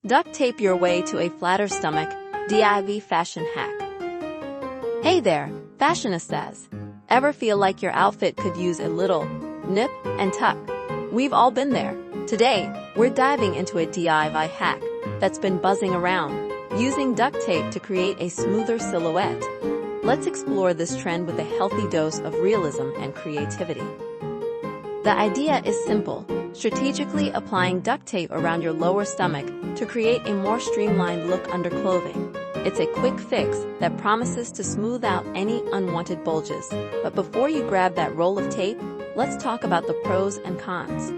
Duct tape your way to a flatter stomach, DIY fashion hack. Hey there, fashionistas. Ever feel like your outfit could use a little nip and tuck? We've all been there. Today, we're diving into a DIY hack that's been buzzing around, using duct tape to create a smoother silhouette. Let's explore this trend with a healthy dose of realism and creativity. The idea is simple: strategically applying duct tape around your lower stomach to create a more streamlined look under clothing. It's a quick fix that promises to smooth out any unwanted bulges. But before you grab that roll of tape, let's talk about the pros and cons.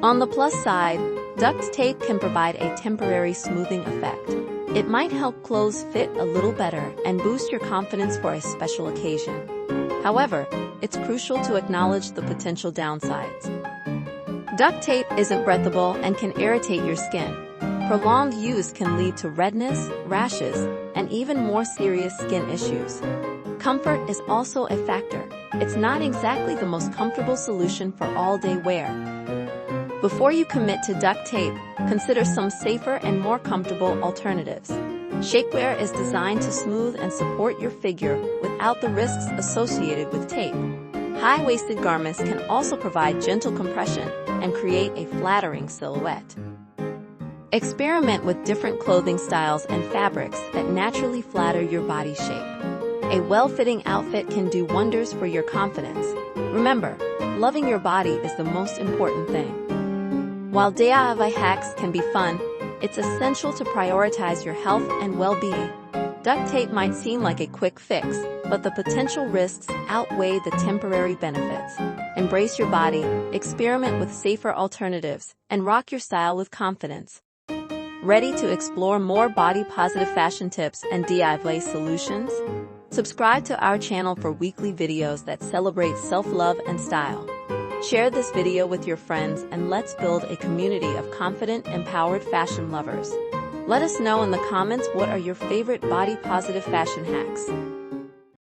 On the plus side, duct tape can provide a temporary smoothing effect. It might help clothes fit a little better and boost your confidence for a special occasion. However, it's crucial to acknowledge the potential downsides. Duct tape isn't breathable and can irritate your skin. Prolonged use can lead to redness, rashes, and even more serious skin issues. Comfort is also a factor. It's not exactly the most comfortable solution for all-day wear. Before you commit to duct tape, consider some safer and more comfortable alternatives. Shapewear is designed to smooth and support your figure without the risks associated with tape. High-waisted garments can also provide gentle compression and create a flattering silhouette. Experiment with different clothing styles and fabrics that naturally flatter your body shape. A well-fitting outfit can do wonders for your confidence. Remember, loving your body is the most important thing. While DIY hacks can be fun, it's essential to prioritize your health and well-being. Duct tape might seem like a quick fix, but the potential risks outweigh the temporary benefits. Embrace your body, experiment with safer alternatives, and rock your style with confidence. Ready to explore more body-positive fashion tips and DIY solutions? Subscribe to our channel for weekly videos that celebrate self-love and style. Share this video with your friends and let's build a community of confident, empowered fashion lovers. Let us know in the comments what are your favorite body-positive fashion hacks.